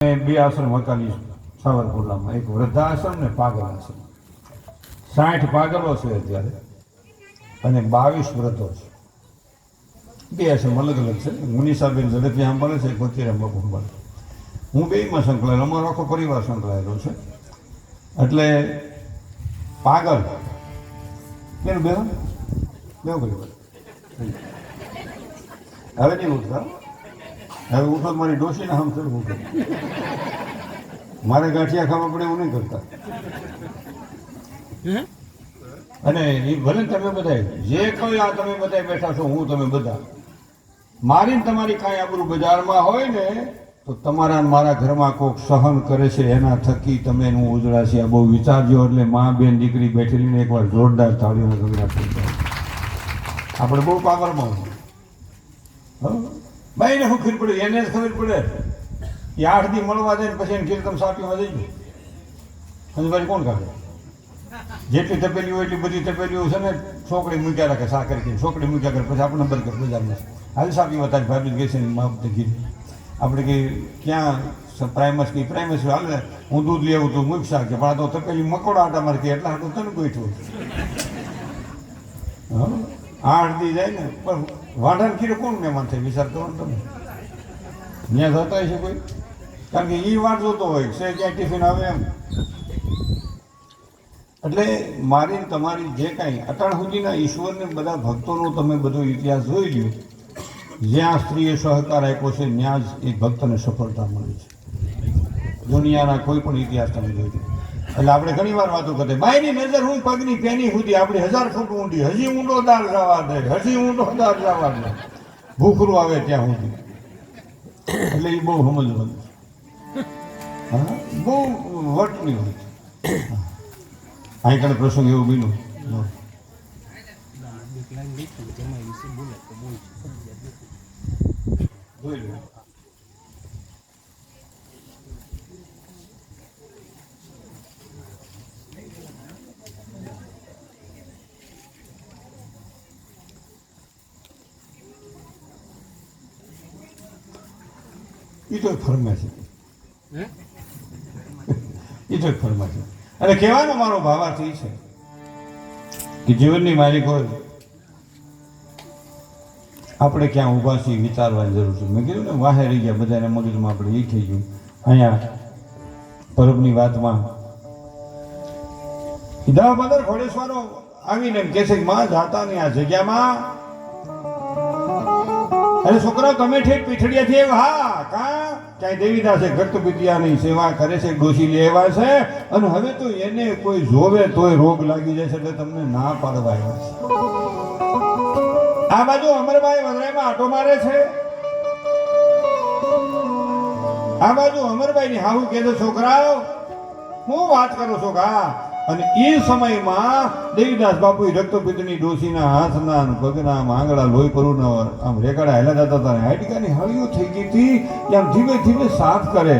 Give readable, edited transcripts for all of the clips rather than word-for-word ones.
બે આશ્રમ હતા સાવરકુંડલામાં, એક વૃદ્ધાશ્રમ ને પાગલ આશ્રમ. 60 પાગલો છે અત્યારે અને 22 વ્રતો છે. બે આશ્રમ અલગ અલગ છે. મુનિસાબેન ઝડપિયા સાંભળે છે, કોચીરામ બાપુ સાંભળે. હું બેમાં સંકળાયેલો, અમારો આખો પરિવાર સંકળાયેલો છે. એટલે પાગલ બેનું બે પરિવાર હવે નહીં ઉઠતા. હવે ઉઠો મારી ડોશીને હમ ચડવું ઉઠો, મારે ગાંઠિયા ખાવા પડે એવું નહીં કરતા. અને એ ભલે તમે બધા જે કોઈ આ તમે બધા બેઠા છો, હું તમે બધા મારી તમારી કાંઈ આબરૂ બજારમાં હોય ને તો તમારા મારા ઘરમાં કોઈક સહન કરે છે, એના થકી તમે એનું ઉજળાશે. આ બહુ વિચારજો. એટલે મા બેન દીકરી બેઠેલીને એકવાર જોરદાર તાળીઓનો ગગડાટ થઈ જાય. આપણે બહુ પાગલમાં ભાઈને શું ખબર પડે, એને જ ખબર પડે. એ 8 દી મળવા જાય ને પછી એને કીર્તન સાપીમાં જઈ ગયું અને પછી કોણ કાઢે? જેટલી તપેલી હોય એટલી બધી તપેલીઓ છે ને છોકરી મૂક્યા રાખે, સાકર કે છોકરી મૂક્યા કરે. પછી આપણને બરકત બજારમાં હાલ સાપીમાં તારી ભાભી ગઈ છે ને માપતે કીધું આપણે કે ક્યાં પ્રાઇમસ હાલ ને હું દૂધ લઈ આવું તો મૂકશા કે પણ આ તો તપેલી મકોડા આટા મારતી એટલા હાટું તને ગોઠવું. 8 દી જાય ને પણ વાંઢાને કીધું કોણ મહેમાન થાય? વિચાર કરો ને તમે. ત્યાં જતા હશે કોઈ? કારણ કે એ વાટ જોતો હોય છે ક્યાં ટિફિન આવે એમ. એટલે મારી તમારી જે કાંઈ અટાણ સુધીના ઈશ્વરને બધા ભક્તોનો તમે બધો ઇતિહાસ જોઈ લ્યો. જ્યાં સ્ત્રીએ સહકાર આપ્યો છે ત્યાં જ એ ભક્તને સફળતા મળે છે. દુનિયાના કોઈ પણ ઇતિહાસ તમે જોઈ લો. એટલે આપણે ઘણી વાર વાતો કરતા બાયની નજર હું પગની પેની સુધી આપણી 1000 ફૂટ ઊંડી, હજી ઊંડો દાર જવા દે, હજી ઊંડો દાર જવા દે, ભૂખરું આવે ત્યાં સુધી. એટલે એ બહુ સમજવાનું છે. હા, બહુ વટની હોય છે. અહીં કણે પ્રસંગ એવું બન્યું. જોઈ લો. એ તો ફરમે છે, એ તો ફરમે છે. અને કહેવાનો મારો ભાવાર્થ એ છે કે જીવનની માલિક હોય આપણે ક્યાં ઊભા છીએ વિચારવાની જરૂર છે. મેં કીધું ને વાહે રહી ગયા બધાને મગજમાં આપણે એ થઈ ગયું. અહીંયા પરબની વાતમાં દામોદર ઘોડેશ્વરો આવીને એમ કહે છે કે માં જાતા ને આ જગ્યામાં. અરે છોકરા તમે ઠેઠ પીઠડિયાથી હા કા ક્યાંય દેવીદાસે ભક્ત વિદ્યાની સેવા કરે છે, ડોસી લેવા છે અને હવે તો એને કોઈ જોવે તોય રોગ લાગી જાય છે એટલે તમને ના પાડવા આવ્યા છે. આ બાજુ અમરભાઈ વજરાઈમાં આટો મારે છે, આ બાજુ અમરભાઈ ની હાહુ કે છે છોકરાઓ હું વાત કરો છો કા. અને એ સમયમાં દેવીદાસ બાપુ રક્તપિત્તની ડોસીના હાથના પગના આંગળા લોહી પરુના આમ રેકડા હેલા જતા હતા. હાડકાની હળીઓ થઈ ગઈ હતી, આમ ધીમે ધીમે સાફ કરે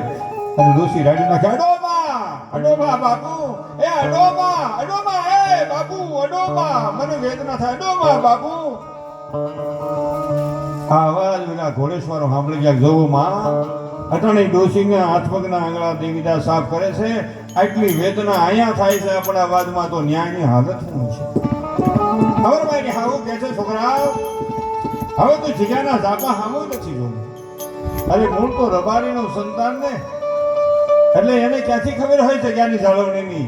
અને ડોસી રાડી નાખે અડોબા બાપુ, એ અડોબા એ બાપુ અડોબા, મને વેદના થાય અડોબા બાપુ. આ અવાજ પેલા ઘોડેશ્વરો સાંભળી ગયા. જોવું માં અટાણી ડોસીને હાથ પગના આંગળા દેવીદાસ સાફ કરે છે. આટલી વેદના અહીંયા થાય છે આપણા વાદમાં તો ન્યાયની હાલત શું છે? અમરભાઈ ની હાવું કે છે છોકરા હવે તો જગ્યાના ઝાપા હામું નથી જોવું. અરે મૂળ તો રબારીનો સંતાન ને એટલે એને ક્યાંથી ખબર હોય જગ્યાની જાળવણીની?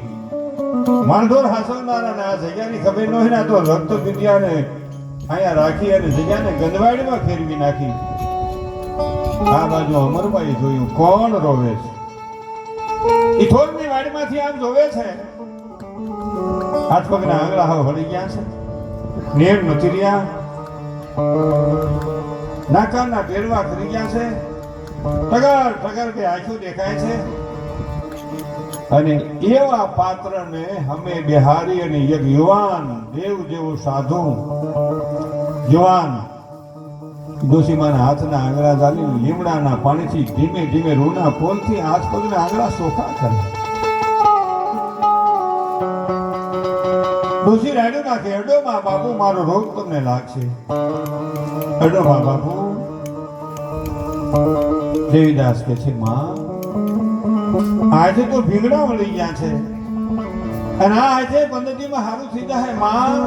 માંડોર હાસવનારા ને આ જગ્યાની ખબર ન હોય ને તો રક્ત વિદ્યાને અહીંયા રાખી અને જગ્યાને ગંદવાડીમાં ફેરવી નાખી. આ બાજુ અમરભાઈ જોયું કોણ રોવે છે. ઈથોરની વાડીમાંથી આમ જોવે છે, હાથ પગના આંગળા હવે હળી ગયા છે, નેર નથી રહ્યા, નાકાના ટેરવા કરી ગયા છે, ટગર કે આંખો દેખાય છે. અને એવા પાત્રને અમે બિહારી અને એક યુવાન દેવ જેવો સાધુ યુવાન ડોસીમાના હાથના આંગળા ચાલી લીમડાના પાણીથી ધીમે ધીમે રૂના પોલથી હાથ પગના આંગળા સોખા કરે. ડોસી રાડ્યું નાખે અડોમાં બાપુ મારો રોગ તમને લાગશે. અડોમાં બાપુ દેવીદાસ કે છે માં આજે તો ભીંગડા મળી ગયા છે અને આજે પંદરજીમાં સારું થઈ જાય માં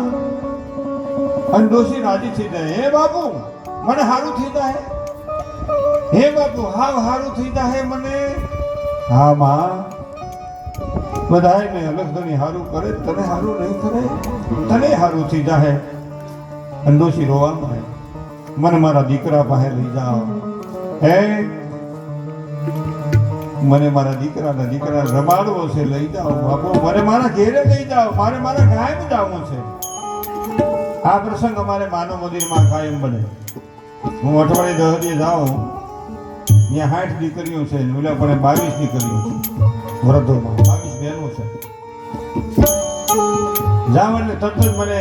અને ડોશી રાજી થઈ જાય. હે બાપુ મને સારું થઈ જાય, હે બાપુ હાવ સારું થઈ જાય મને. હા માં બધાય ને અલગ ધણી સારું કરે, તને સારું નહીં કરે, તને સારું થઈ જાય. અને ડોશી રોવા મળે, મને મારા દીકરા પાસે લઈ જાઓ. હે મને મારા દીકરા રમાડવો છે, લઈ જાઓ બાપુ, મને મારા ઘેરે લઈ જાઓ, મારે મારા ગાયબ જવું છે. આ પ્રસંગ અમારે માનવ મંદિરમાં કાયમ બને. હું અઠવાડિયે 10 દિવસ જાઉં, ત્યાં 60 દીકરીઓ છે, ઓલા પણ 22 દીકરીઓ છે, વૃદ્ધોમાં 22 બહેનો છે. જાવ એટલે તરત જ મને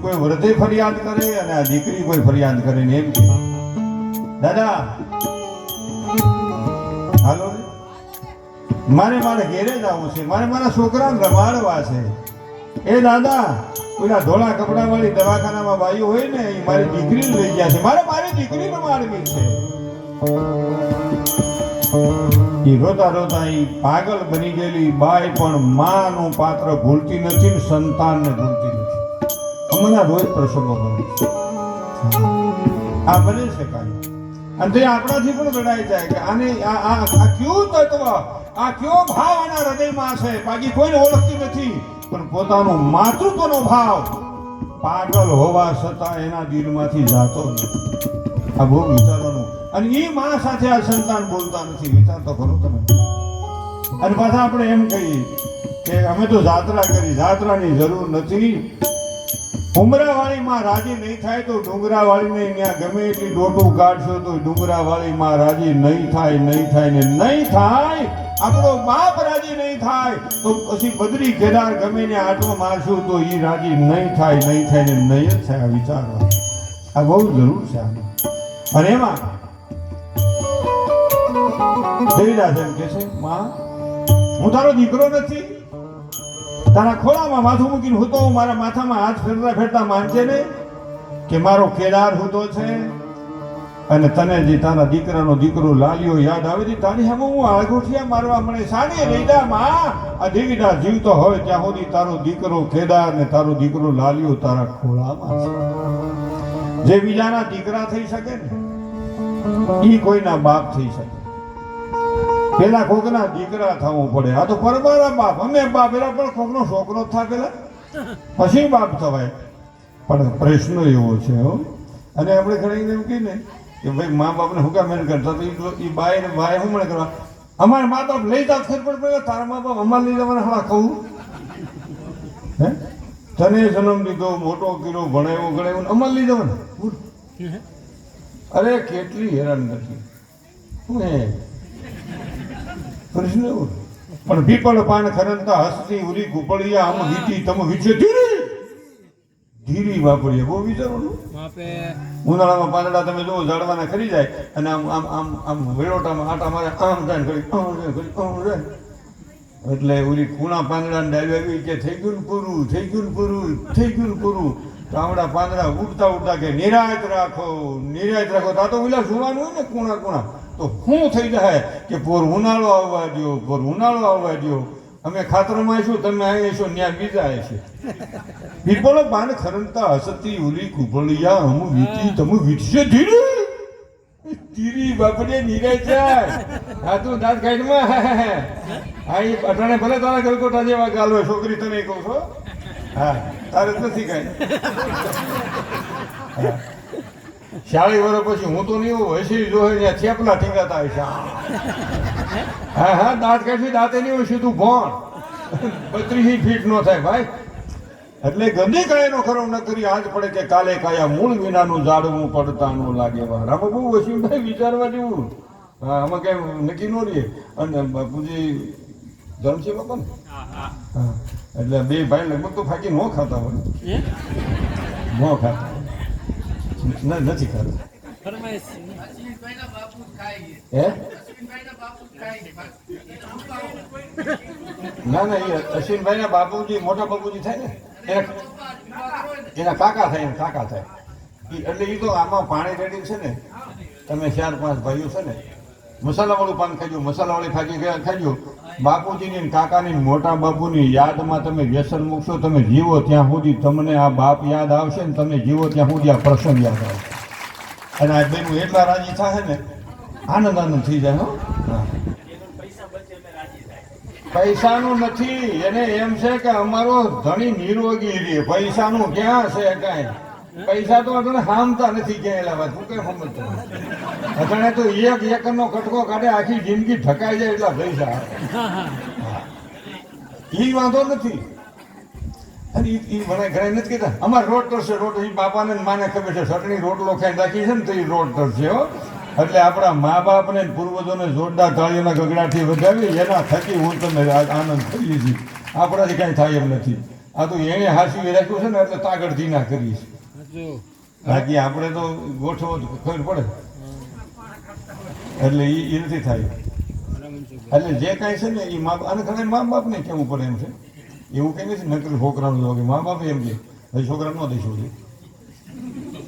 કોઈ વૃદ્ધે ફરિયાદ કરે અને આ દીકરી કોઈ ફરિયાદ કરે ને એમ કે દાદા હાલો મારે મારા ઘેરે જવું છે, મારે મારા છોકરાને રમાડવા છે. એ દાદા પેલા ધોળા કપડા વાળી દવાખાનામાં બાઈઓ હોય ને એ મારી દીકરી લઈ ગયા છે, મારે મારી દીકરી રમાડવી છે. એ રોતા રોતા એ પાગલ બની ગયેલી બાઈ પણ માનું પાત્ર ભૂલતી નથી ને સંતાનને ભૂલતી નથી. અમના રોજ પ્રસંગો બને છે, આ બને છે કાંઈ અને તે આપણાથી પણ લડાઈ જાય કે આને આ કયું તત્વ, આ કયો ભાવ આના હૃદયમાં છે. બાકી કોઈને ઓળખતી નથી પણ પોતાનો માતૃત્વનો ભાવ પાગલ હોવા છતાં એના દિલમાંથી જાતો નથી. આ બહુ વિચારવાનું. અને એ માં સાથે આ સંતાન બોલતા નથી, વિચાર તો ખરો તમે. અને પાછા આપણે એમ કહીએ કે અમે તો જાત્રા કરી, જાત્રાની જરૂર નથી. ઉમરાવાળી માં રાજી નહીં થાય તો ડુંગરાવાળીને ત્યાં ગમે એટલી ડોટું કાઢશો તો ડુંગરાવાળી માં રાજી નહીં થાય, નહીં થાય ને નહીં થાય. આપણો બાપ રાજી નહીં થાય તો પછી બદ્રી કેદાર ગમે ને આટો મારશું તો એ રાજી નહીં થાય, નહીં થાય ને નહીં જ થાય. વિચારવા આ બહુ જરૂર છે આમાં. અને એમાં દેવીદાસ એમ કે છે માં હું તારો દીકરો નથી, તારા ખોળામાં માથું મૂકીને હું તો મારા માથામાં હાથ ફેરતા ફેરતા માનજે ને કે મારો કેદાર હુતો છે. અને તને જે તારા દીકરાનો દીકરો લાલ્યો યાદ આવે છે તારી સામે હું આળગોઠિયા મારવા મળે. સાડી રહી જા માં, આ દેવીદાસ જીવતો હોય ત્યાં સુધી તારો દીકરો કેદાર ને તારો દીકરો લાલ્યો તારા ખોળામાં છે. જે બીજાના દીકરા થઈ શકે ને ઈ કોઈના બાપ થઈ શકે. પેલા કોકના દીકરા થવું પડે. આ તો પરમારા બાપ, અમે બાપ એના પણ કોકનો છોકરો થાય પેલા પછી બાપ થવાય. પણ પ્રશ્ન એવો છે હો. અને આપણે ઘણી એમ કહીએ ને કે ભાઈ મા બાપને હું કામ મહેનત કરતા તો એ બાય ને ભાઈ શું મને કરવા અમારા મા બાપ લઈ જાવ ખબર પડે તારા મા બાપ અમારે લઈ જવાના હમણાં કહું હે તને જન્મ દીધો, મોટો કર્યો, ભણાવ્યો ગણાવ્યો, અમારે લઈ જવાના. અરે કેટલી હેરાન નથી શું હે પ્રશ્ન એવો. પણ પીપળ પાન ખરંતા હસતી ઉરી કુપળિયા આમ વીતી તમ વીચે ધીરી વાપરીએ. બહુ વિચારવાનું. ઉનાળામાં પાંદડા તમે જુઓ ઝાડવાના ખરી જાય અને આમ આમ આમ આમ વેળોટામાં આટા મારે આમ જાય કરી એટલે ઓલી કુણા પાંદડાને ડાળી આવી કે થઈ ગયું ને પૂરું, થઈ ગયું ને પૂરું, થઈ ગયું ને પૂરું. તો આવડા પાંદડા ઉડતા ઉડતા કે નિરાયત રાખો, નિરાયત રાખો. તો આ તો ઓલા સુવાનું હોય ને કુણા કુણા તો શું થઈ જાય કે પોર ઉનાળો આવવા દો, પોર ઉનાળો આવવા દો. અમે ખાતરમાં આવીશું, તમે આવીશું, ત્યાં બીજા છે. પીપળો પાન ખરંતા હસતી ઉલી કુપળિયા હમ વીતી તમે વીતશે ધીરી ધીરી બાપડે નિરાય જાય. હા તું દાંત કાઢમાં હા એ અટાણે ભલે તારા ગલકોટા જેવા ગાલ હોય છોકરી તને કહું છો. હા તારે નથી કાંઈ. શાળી વર્ષ પછી હું તો નહીં હસી જો ત્યાં થેપલા ઠીંગાતા હશે. હા હા દાંત કાઢી દાંતે નહીં હોય સીધું ભણ 32 ફીટ નો થાય ભાઈ. એટલે ગંદી કાયાનો ખરો ન કરી આજ પડે કે કાલે કાયા મૂળ વિનાનું ઝાડવું પડતાનું લાગે. આમાં બહુ વસીમભાઈ વિચારવા જેવું. હા આમાં કઈ નક્કી ન રહીએ. અને બાપુજી ધર્મસિંહ બાપા ને હા એટલે બે ભાઈ લગભગ તો ફાંકી ન ખાતા હોય, ન ખાતા નથી ખાતા. હે ના ના એ અશ્વિનભાઈ ના બાપુજી મોટા બાપુજી થાય ને એના કાકા થાય, એના કાકા થાય. એટલે એ તો આમાં પાણી રેડી છે ને. તમે 4-5 ભાઈઓ છે ને મસાલાવાળું પાન ખાજો, મસાલાવાળી ફાંકી ખાજો બાપુજીની ને કાકાની ને મોટા બાપુની યાદમાં તમે વ્યસન મૂકશો, તમે જીવો ત્યાં સુધી તમને આ બાપ યાદ આવશે ને તમે જીવો ત્યાં સુધી આ પ્રસંગ યાદ આવશે. અને આ બેનું એટલા રાજી થાય ને આનંદ આનંદ થઈ જાય. હા, પૈસાનું નથી, એને એમ છે કે અમારો ધણી નિરોગી રહે. પૈસાનું ક્યાં છે કાંઈ? પૈસા તો તને હામતા નથી ક્યાંય લાવવા. તું કઈ સમજતો અત્યારે તો એક એકરનો કટકો કાઢે આખી જિંદગી ઠકાઈ જાય એટલા પૈસા. એ વાંધો નથી. અને એ મને ઘરે નથી કહેતા અમારે રોડ તરશે. રોડ એ બાપાને માને ખબર છે ચટણી રોટલો ખાઈ રાખી છે ને તો એ રોડ તરશે. હો, એટલે આપણા મા બાપને પૂર્વજોને જોરદાર તાળીઓના ગગડાથી વધાવી એના થકી હું તમે આનંદ કરીએ છીએ. આપણાથી કાંઈ થાય એમ નથી. આ તો એને હાંસવી રાખ્યું છે ને એટલે તાગડથી ના કરીશ. બાકી આપણે તો ગોઠવો ખબર પડે એટલે એ નથી થાય. એટલે જે કાંઈ છે ને એ મા બાપ અને ઘણા મા બાપને કેવું પડે એમ છે. એવું કંઈ નથી નકરી છોકરાનું જો કે મા બાપ એમ કે હજી છોકરા ન દઈશું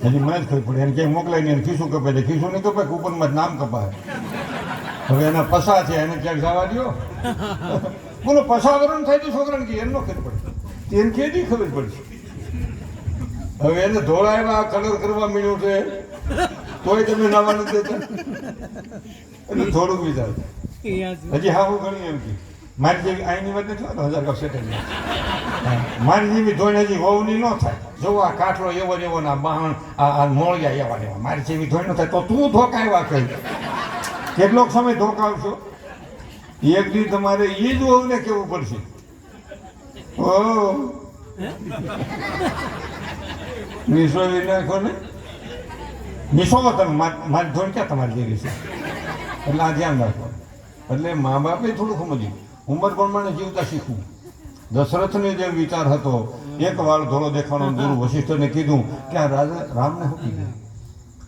હજી મને જ ખબર પડે એને ક્યાંય મોકલાઈને એને ખીસું કપાય છે. ખીસું નહીં કપાય કૂપનમાં જ નામ કપાય. હવે એના પસા છે એને ક્યાંક જવા દો. બોલો પસાવરણ થાય તો છોકરાને કે એમ ન ખબર પડે એને કેદી ખબર પડશે. હવે એને ધોળાવ્યા કલર કરવા મળ્યું છે તોય તમે નાવા નથી દેતા એટલે થોડુંક વિચાર. હજી હા હું ઘણી એમ કે મારી જેવી આઈની વાત નથી થતો 1000 કપ સેટલ મારી જેવી ધોઈને હજી વહુની ન થાય. જો આ કાઠલો એવો એવો ના બહાણ આ મોળિયા એવા એવા મારી જેવી ધોઈ ન થાય તો તું ધોકાવ્યા કહી કેટલોક સમય ધોકાવશો. એક દી તમારે એ જ વહુને કેવું પડશે. ઓ નિશોવી નાખો ને નિશો તમે મારી ધોઈ ક્યાં તમારી જેવી છે એટલે આ ધ્યાન રાખો. એટલે મા બાપે થોડું સમજ્યું ઉંમર પ્રમાણે જીવતા શીખવું. દશરથને જે વિચાર હતો એક વાર ધોળો દેખાવાનો ગુરુ વશિષ્ઠને કીધું કે આ રાજા રામને હોપી ગયું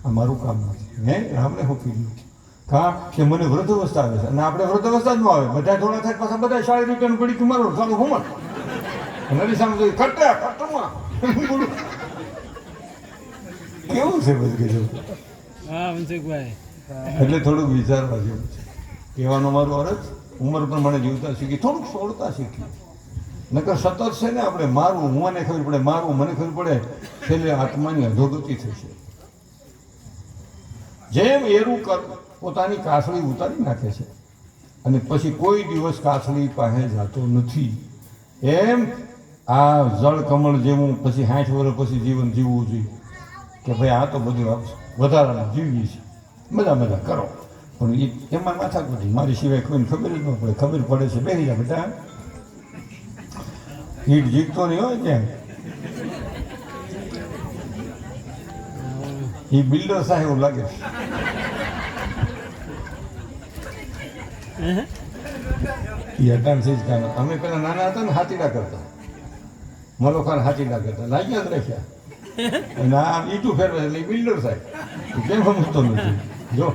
આ મારું કામ નથી. મેં રામને હોપી ગયું કા કે મને વૃદ્ધ અવસ્થા આવે છે અને આપણે વૃદ્ધ અવસ્થા જ ન આવે બધા ધોળા થાય પાછા બધા 40 રૂપિયાનું પડી મારો ચાલુ ઘુમટ નદી સામે જોઈ કટ્ટા કટ્ટમાં કેવું છે બધું. એટલે થોડુંક વિચારવા જેવું છે. કહેવાનો મારો અર્થ ઉંમર પ્રમાણે જીવતા શીખી થોડુંક છોડતા શીખી. નકર સતત છે ને આપણે મારવું મને ખબર પડે મારવું મને ખબર પડે છેલ્લે આત્માની અધોગતિ થશે. જેમ એરું પોતાની કાસળી ઉતારી નાખે છે અને પછી કોઈ દિવસ કાસળી પાસે જતો નથી એમ આ જળ કમળ જેવું પછી 60 વર્ષ પછી જીવન જીવવું જોઈએ કે ભાઈ આ તો બધું આવશે વધારાનું જીવીએ છીએ મજા મજા કરો પણ એમાં માથા કૂટી મારી સિવાય કોઈને ખબર જ ન પડે. ખબર પડે છે બેસી જા બેટા ઈટ જીતતો નહીં હોય ક્યાં. એ બિલ્ડર સાહેબ એવું લાગે એ અટાણથી જ કામ. અમે પેલા નાના હતા ને હાથીડા કરતા મલોખાન હાથીડા કરતા લાગ્યા જ રાખ્યા અને આ ઈટું ફેરવે એટલે બિલ્ડર સાહેબ કેમ સમજતો નથી જો.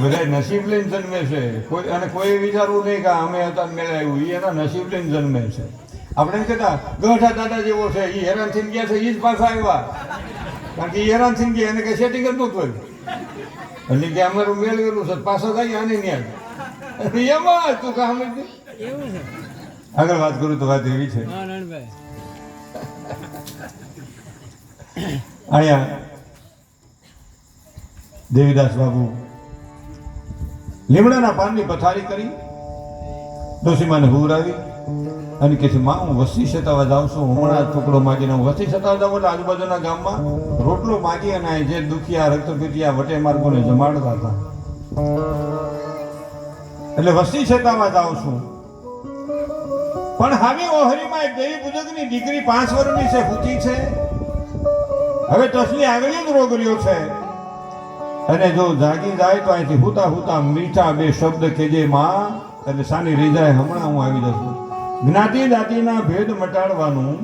બધા નસીબ લઈને જન્મે છે કોઈ અને કોઈ વિચારવું નહીં કે અમે હતા મેળા આવ્યું એ એના નસીબ લઈને જન્મે છે. આપણે એમ કહેતા ગઢા દાદા જેવો છે એ હેરાન થઈને ગયા છે એ જ પાછા આવ્યા કારણ કે એ હેરાન થઈને ગયા એને કઈ સેટિંગ જ નહોતું થયું એટલે કે અમારું મેળવેલું છે પાછા થાય આને ન્યાય એમાં તું કામ આગળ વાત કરું તો વાત એવી છે. અહીંયા દેવીદાસ બાબુ લીમડાના પાનની પથારી કરી ડોસીમાને હુવરાવી અને કે માં હું વસ્તી સતાવા જાઉં છું હમણાં ટુકડો માગીને હું વસ્તી સતાવા જાઉં એટલે આજુબાજુના ગામમાં રોટલો માગી અને જે દુખિયા રક્તપીતિયા વટે માર્ગોને જમાડતા હતા એટલે વસ્તી સતાવા જાઉં છું. પણ હવે ઓહરીમાં એક દેવી પૂજકની દીકરી 5 વર્ષની છે પૂતી છે હવે ટસલી આગળ જ રોગર્યો છે અને જો જાગી જાય તો અહીંથી હુતા હુતા મીઠા 2 શબ્દ કહેજે માં એટલે સાની રહી જાય હમણાં હું આવી જશું. જ્ઞાતિ જાતિના ભેદ મટાડવાનું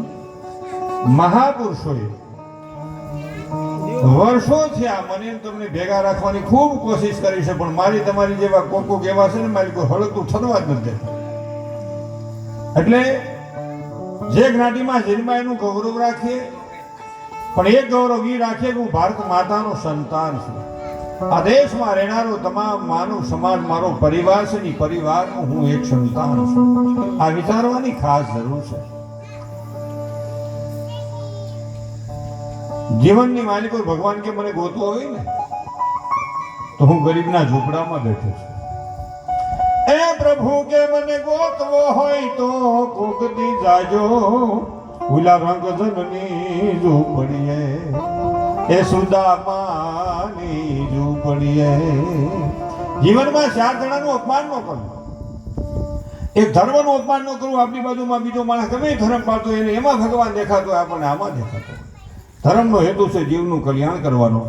મહાપુરુષોએ વર્ષો થયા મને તમને ભેગા રાખવાની ખૂબ કોશિશ કરી છે પણ મારી તમારી જેવા કોક એવા છે ને મારી કોઈ હળકતું થવા જ નથી દેતા. એટલે જે જ્ઞાતિમાં જન્મા એનું ગૌરવ રાખીએ પણ એક ગૌરવ એ રાખીએ કે હું ભારત માતાનો સંતાન છું આ દેશમાં રહેનારો તમામ માનવ સમાજ મારો પરિવાર છે ને પરિવારનું હું એક સંતાન છું. આ વિચારવાની ખાસ જરૂર છે. જીવનની માલિકો ભગવાન કે મને ગોતવો હોય ને તો હું ગરીબના ઝૂંપડામાં બેઠો છું. એ પ્રભુ કે મને ગોતવો હોય તો કોક દી જાજો ઉલા રંગધનની ઝૂંપડીએ એ સુદામાની ઝૂંપડીએ. જીવનમાં 4 જણાનું અપમાન ન કરવું, એક ધર્મનું અપમાન ન કરવું. આપણી બાજુમાં બીજો માણસ ગમે ધર્મ પાડતો એને એમાં ભગવાન દેખાતો હોય, આપણને આમાં દેખાતો. ધર્મનો હેતુ છે જીવનું કલ્યાણ કરવાનો.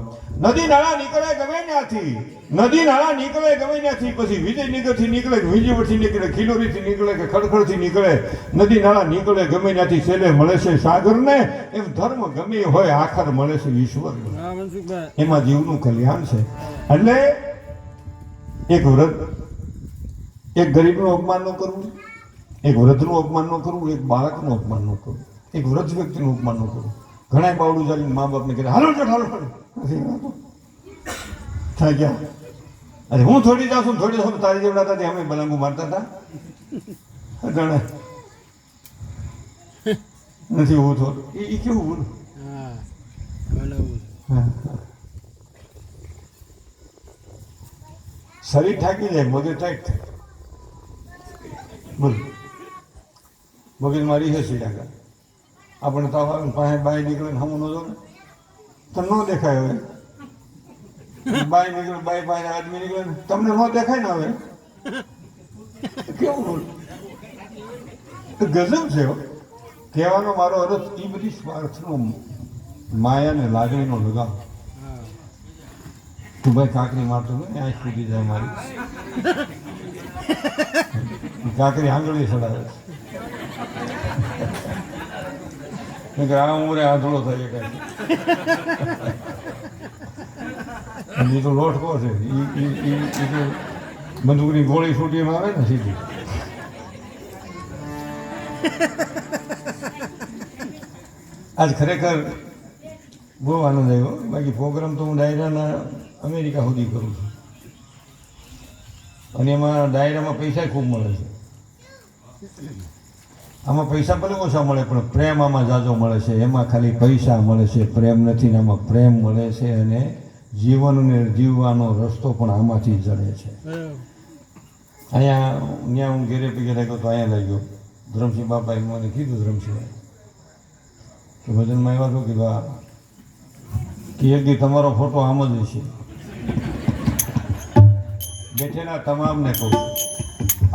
નદી નાળા નીકળે ગમે ત્યાંથી, નદી નાળા નીકળે ગમે ત્યાંથી, પછી વિજયનગરથી નીકળે કે વિજયવરથી નીકળે, ખીલોરીથી નીકળે કે ખડખડથી નીકળે, નદી નાળા નીકળે ગમે ત્યાંથી છેલ્લે મળે છે સાગરને. એમ ધર્મ ગમે હોય આખર મળે છે ઈશ્વરને. એમાં જીવનું કલ્યાણ છે. એટલે એક વ્રત, એક ગરીબનું અપમાન ન કરવું, એક વૃદ્ધનું અપમાન ન કરવું, એક બાળકનું અપમાન ન કરવું, એક વૃદ્ધ વ્યક્તિનું અપમાન ન કરવું. ઘણા બાવડું ચાલીને મા બાપને કહે હાલો હાલો થાય ગયા. અરે હું થોડી જાઉં છું, થોડી જાઉં તારી જેવડા હતા અમે બલાંગુ મારતા હતા. ઘણા નથી હું થોડું એ કેવું બોલું. શરીર થાકી જાય, મગજ ટાઈટ થાય. બોલ મગજ મારી છે સીડા. આપણે તો પાસે બાય નીકળે ને હમું ન જો ને તો ન દેખાય. હવે બાય નીકળે, બાય પાસે આદમી નીકળે ને તમને ન દેખાય ને. હવે કેવું બોલ ગજબ છે. કહેવાનો મારો અર્થ એ બધી સ્વાર્થનો, માયા ને લાગણીનો લગાવ. તું ભાઈ કાંકરી મારતો ને આંખ ફૂટી જાય મારી. કાંકરી આંગળી ચડાવે છે. આ ઉમરે આંધળો થાય કાંઈ. એ તો લોટકો છે. એ તો બંદૂકની ગોળી છૂટી એમાં આવે ને સીધી. આજ ખરેખર બહુ આનંદ આવ્યો. બાકી પ્રોગ્રામ તો હું ડાયરાના અમેરિકા સુધી કરું છું અને એમાં ડાયરામાં પૈસા ખૂબ મળે છે. આમાં પૈસા ભલે ઓછા મળે પણ પ્રેમ આમાં જાજો મળે છે. એમાં ખાલી પૈસા મળે છે, પ્રેમ નથી. આમાં પ્રેમ મળે છે અને જીવનને જીવવાનો રસ્તો પણ આમાંથી જડે છે. અહીંયા ત્યાં હું ઘેરે પીગે લાગ્યો તો અહીંયા લઈ ગયો. ધરમસિંહ બાપાએ મને કીધું, ધરમસિંહ કે ભજનમાં આવ્યા છો કે બા કે એક દી તમારો ફોટો આમ જ છે. બેઠેલા તમામને કહું,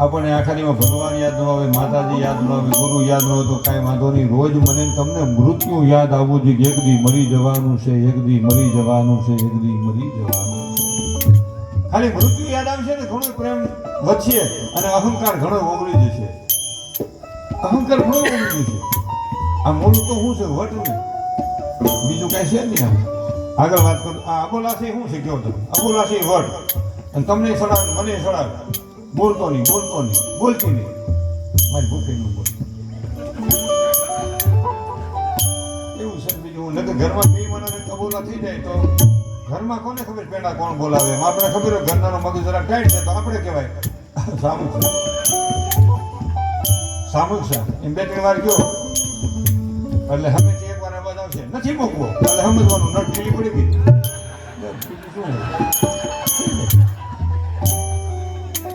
આપણને આખાડીમાં ભગવાન યાદ ન આવે, માતાજી યાદ ન આવે, ગુરુ યાદ ન હોય તો કાંઈ વાંધો નહીં. રોજ મને તમને મૃત્યુ યાદ આવવું જોઈએ કે એક દી મરી જવાનું છે, એક દી મરી જવાનું છે, એક દી મરી જવાનું છે. ખાલી મૃત્યુ યાદ આવશે ને ઘણો પ્રેમ વધશે અને અહંકાર ઘણો ઓગળી જશે. અહંકાર ઘણો ઓગળી જશે. આ મૂળ તો શું છે? વટ ને બીજું કાંઈ છે નહીં. આમ આગળ વાત કરું. આ અબોલાસી શું છે કહો તમે? અબોલાસી વટ. અને તમને સડાવે મને સડાવે. બોલતો નહીં, બોલતી નહીં. મારી ભૂખે નું બોલ. એવું છે બીજું નકર ઘરમાં બે મને કબૂલા થઈ જાય તો ઘરમાં કોને ખબર પેલા કોણ બોલાવે? આપણે ખબર હોય ઘરનાનો મગજ જરા ટાઈટ છે તો આપણે કહેવાય સામુક છે એમ 2-3 વાર ગયો એટલે હમેથી એક વાર અવાજ આવશે નથી મૂકવો એટલે સમજવાનું નટ ઢીલી પડી ગઈ.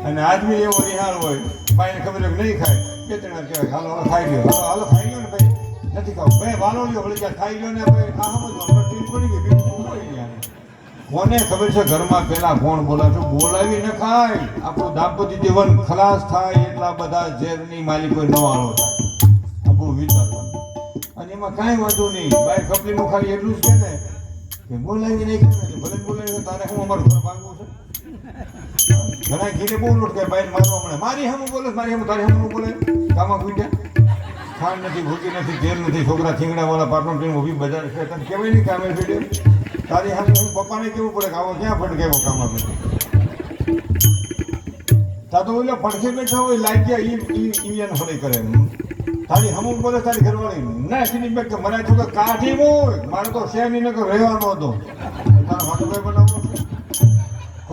અને આદમી એવો નિહાળ હોય, ભાઈને ખબર નહીં ખાય, 2-3 વાર કહેવાય હાલો ખાઈ લ્યો, હાલો ખાઈ લ્યો ને ભાઈ નથી ખાવું, ભાઈ વાલો લ્યો વળી ગયા ખાઈ લ્યો ને ભાઈ આ સમજવાનું નટ ઢીલી પડી ગઈ. કોને ખબર છે ઘરમાં પેલા કોણ બોલાવે? બોલાવી ન ખાય. આપણું દાંપત્ય જીવન ખલાસ થાય એટલા બધા ઝેરની માલિકો ન આવો થાય. આ બહુ વિચારવાનું. અને એમાં કાંઈ વાંધો નહીં. બાય કપલીનું ખાલી એટલું જ કે ને કે બોલાવી નહીં ખાય ભલે બોલાવી તારે હું અમારું ઘર ભાંગવું છે. ઘણા ઘીરે બહુ લોટ કે ભાઈ મારવા મળે, મારી હમ બોલે, મારી હમ તારી હમ બોલે. કામાં કૂટ્યા ખાંડ નથી, ભૂકી નથી, તેલ નથી, છોકરા થીંગડાવાળા પાટણ ટ્રેન ઊભી બજાર છે તને કહેવાય નહીં કામે પીડે તારી હાલ હું પપ્પાને કેવું પડે કે આવો ક્યાં ફટકેવો કામ આપે તા તો ઓલા ફટકે બેઠા હોય લાગ્યા ઈ એને ફળી કરે. તારી હમું બોલે તારી ઘરવાળી ના એની બેગ કે મને તો કાઢી હોય મારે તો શેર નહીં રહેવાનો હતો. તારા ભાડું કઈ બનાવવું છે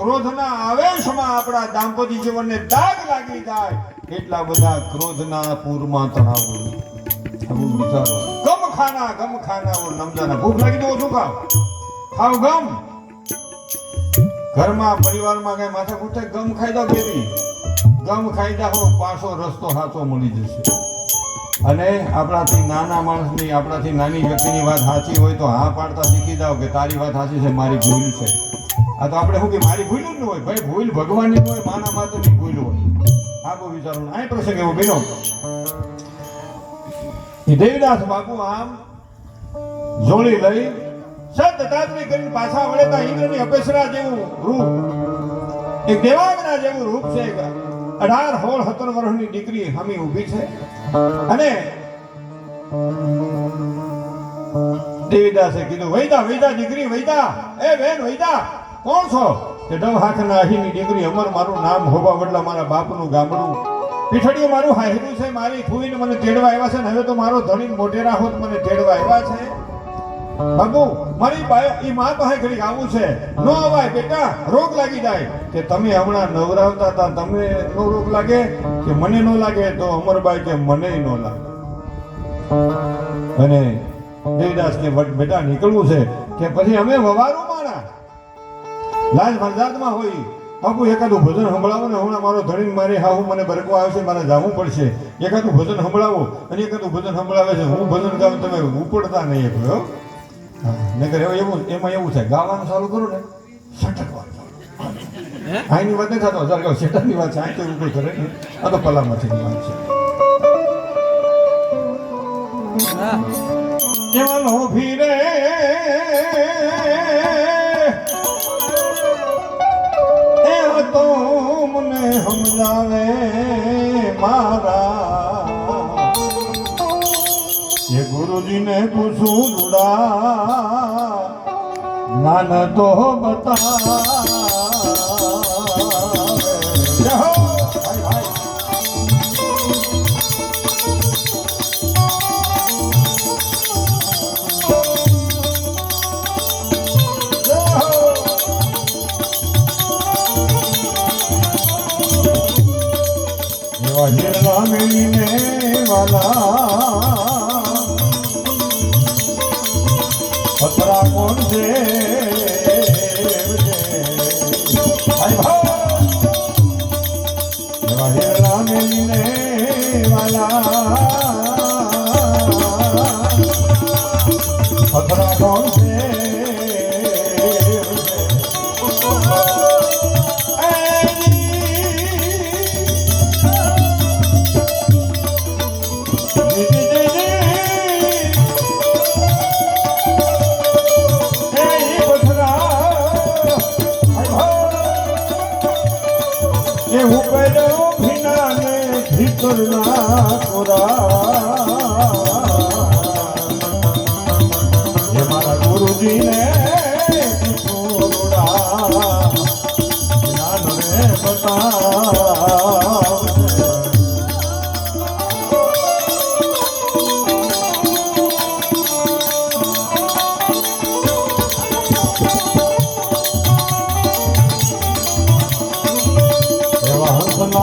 ક્રોધના આવેશમાં આપણા દાંપત્ય જીવનને દાગ લાગી જાય એટલા બધા ક્રોધના પૂરમાં તણાવું વિચારો ગમ ખાના ઓ નમજાના ભૂખ લાગી તો શું ખાવ ગમ ઘરમાં પરિવારમાં કઈ માથા કૂટે ગમ ખાઈ દો બેબી ગમ ખાઈ દો પાછો રસ્તો હાથો મળી જશે અને આપણાથી નાના માણસની આપણાથી નાની વ્યક્તિની વાત સાચી હોય તો હા પાડતા શીખી જાઓ કે તારી વાત સાચી છે મારી ભૂલ છે આ તો આપણે શું કે મારી ભૂલ જ ન હોય ભાઈ ભૂલ ભગવાનની હોય માના માતાની ભૂલ હોય આ બહુ વિચારવું આ પ્રસંગ એવો બેનો દેવીદાસ બાપુ આમ જોડી લઈ સત તાતરી કરીને પાછા વળેતા ઇન્દ્રની અપેક્ષા જેવું રૂપ એક દેવાંગના જેવું રૂપ છે 18-17 વર્ષની દીકરી હમી ઊભી છે અને દેવીદાસે કીધું વૈદા દીકરી વૈદા એ બેન વૈદા કોણ છો કે ડવહાખના અહીંની દીકરી અમર મારું નામ હોવા બદલા મારા બાપનું ગામડું પીઠડિયું મારું હાહેરું છે મારી ફૂઈને મને તેડવા આવ્યા છે ને હવે તો મારો ધણી મોટેરા હોત મને તેડવા આવ્યા છે બાબુ મારી ઈ માં પાસે ઘડી આવું છે નો અવાય બેટા રોગ લાગી જાય કે તમે હમણાં નવરાવતા હતા તમે નો રોગ લાગે કે મને નો લાગે તો અમરબાઈ કે મને નો લાગે અને દેવીદાસ કે બેટા નીકળવું છે કે પછી અમે વવારું માણા લાજ ફરજાદમાં હોય બાપુ એકાદું ભજન સંભળાવો ને હમણાં મારો ધણી મારી હાહુ મને બરકવા આવશે મારે જવું પડશે એકાદું ભજન સંભળાવો અને એકાદું ભજન સંભળાવે છે હું ભજન ગાઉં તમે ઉપડતા નહીં એકલો નગર એવું એમાં એવું છે ગાવાનું ચાલુ કરું ને સટકવાનું આની વાત નથી થતો હજાર ગાવ સેટરની વાત છે આ તો એવું કોઈ કરે ને આ તો પલામાંથીની વાત છે એમાં લોભી રે એ તો મને સમજાવે મારા ये गुरुजी ने पूछूं जुड़ा ज्ञान तो बता मिलने वाला पत्रा कौन से मिलने वाला पत्रा कौन से मारा गुरुजी ने बता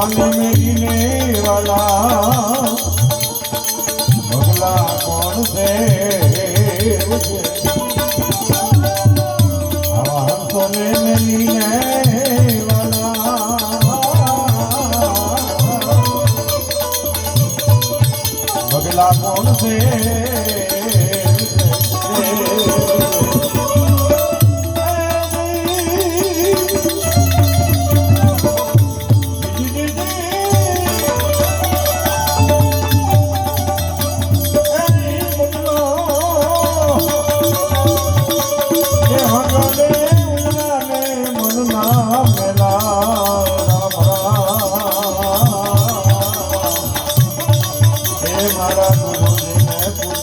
मिलने वाला बगला कौन से हमको मिलने वाला बगला कौन से मारा गुरुजी ने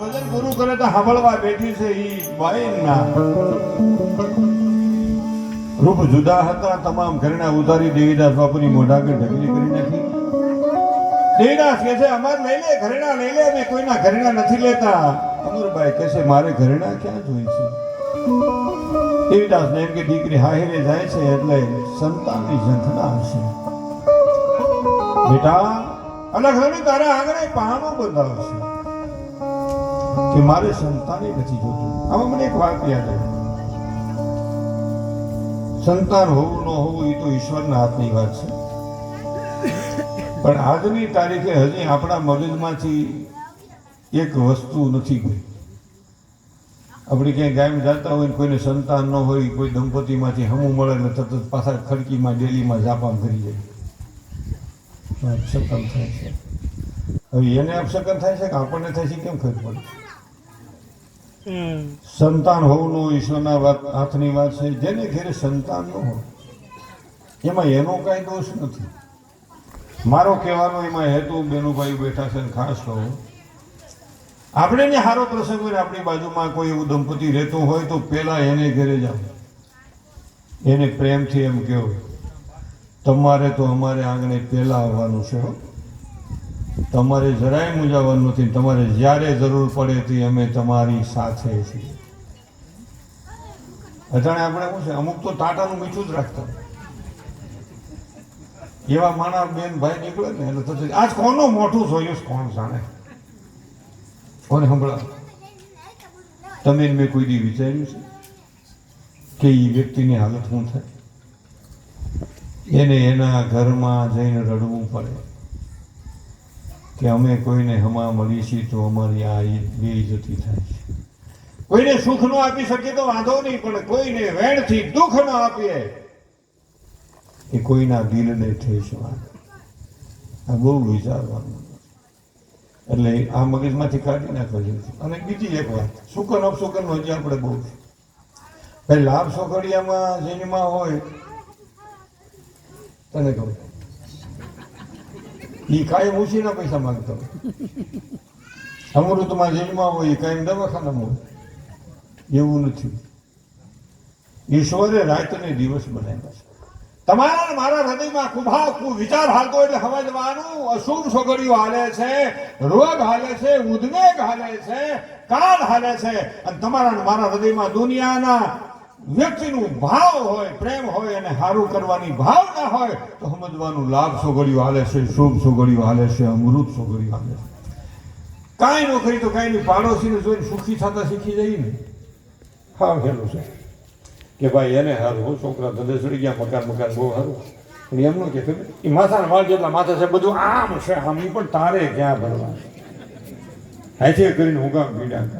ભજન પૂરું કરે તો સાંભળવા બેઠી છે ઈ બાઈના રૂપ જુદા હતા, તમામ ઘરેણા ઉતારી દેવીદાસ બાપુની મોઢાગર ઢગલી કરી નાખી. દેવીદાસ કહે છે અમાર લઈ લે, ઘરેણા લઈ લે, અમે કોઈના ઘરેણા નથી લેતા. અમરબાઈ કહે છે મારે ઘરેણા ક્યાં જોઈ છે? દેવીદાસ ને એમ કે દીકરી હાહિરે જાય છે એટલે સંતાનની ઝંખના હશે. બેટા અલગ હણી તારા આંગણે પાણું બંધાવશે કે મારે સંતાને નથી જોતું. આમાં મને એક વાત યાદ આવી. સંતાન હોવું ન હોવું એ તો ઈશ્વરના હાથની વાત છે, પણ આજની તારીખે હજી આપણા મગજમાંથી એક વસ્તુ નથી ગઈ. આપણે ક્યાંય ગામ જતા હોય કોઈને સંતાન ન હોય, કોઈ દંપતીમાંથી હમું મળે ને તરત પાછા ખડકીમાં ડેલીમાં જાપાન કરી જાય. અપશકન થાય છે. હવે એને અપશકન થાય છે કે આપણને થાય છે કેમ ખબર પડે? સંતાન હોવું ઈશ્વરના હાથની વાત છે. જેને ઘેરે સંતાન ન હોય એમાં એનો કાંઈ દોષ નથી. મારો કહેવાનો એમાં હેતુ બેનુભાઈ બેઠા છે ખાસ કહું, આપણે ને સારો પ્રસંગ હોય, આપણી બાજુમાં કોઈ એવું દંપતી રહેતું હોય તો પેલા એને ઘરે જાઓ, એને પ્રેમથી એમ કહો તમારે તો અમારે આંગણે પહેલા આવવાનું છે, તમારે જરાય મૂંઝાવાનું નથી, તમારે જ્યારે જરૂર પડે તે અમે તમારી સાથે છીએ. અજાણે આપણે શું છે, અમુક તો ટાટાનું મીઠું જ રાખતા, એવા માણા બેન ભાઈ નીકળે ને એટલે તો આજ કોનું મોટું જોયું કોણ જાણે, કોને સંભળાવ? તમે મેં કોઈ દી વિચાર્યું છે કે એ વ્યક્તિની હાલત શું થાય? એને એના ઘરમાં જઈને રડવું પડે કે અમે કોઈને હમા મળી છીએ તો અમારી આ બેઇજ્જતી થાય છે. કોઈને સુખ ન આપી શકીએ તો વાંધો નહીં, પણ કોઈને વેણથી દુઃખ ન આપીએ એ કોઈના દિલને ઠેસ વાગે. આ બહુ વિચારવાનું. એટલે આ મગજમાંથી કાઢી નાખવા જોઈએ. અને બીજી એક વાત, સુકન અપસુકન હજી આપણે બહુ ભાઈ લાભ સોકડિયામાં જેનીમાં હોય તને કહું એ કાયમ ઉછીના પૈસા માંગતા હોય, અમૃતમાં જેલમાં હોય એ કાયમ દવાખાનામાં હોય. એવું નથી. ઈશ્વરે રાતને દિવસ બનાવ્યા છે. તમારા મારા હૃદયમાં ખૂબ વિચાર હાલતો એટલે સમજવાનું અશુભ છોકરીઓ હાલે છે, રોગ હાલે છે, ઉદ્વેગ હાલે છે, કાળ હાલે છે, અને તમારા મારા હૃદયમાં દુનિયાના વ્યક્તિનું ભાવ હોય, પ્રેમ હોય અને સારું કરવાની ભાવના હોય તો સમજવાનું લાભ છોકરીઓ હાલે છે, શુભ છોકરીઓ હાલે છે, અમૃત છોકરીઓ હાલે છે. કાંઈ ન કરી તો કાંઈ નહીં, પાડોશીને જોઈને સુખી થતા શીખી જઈએ ને. હા ખેલું છે કે ભાઈ એને સારું, છોકરા ધંધે ચડી ગયા, મકાન બહુ સારું, પણ એમનું કે એ માથાના વાળ જેટલા માથા છે બધું આમ છે આમ, એ પણ તારે ક્યાં ભરવા હાથે કરીને હું કામ પીડા કરે.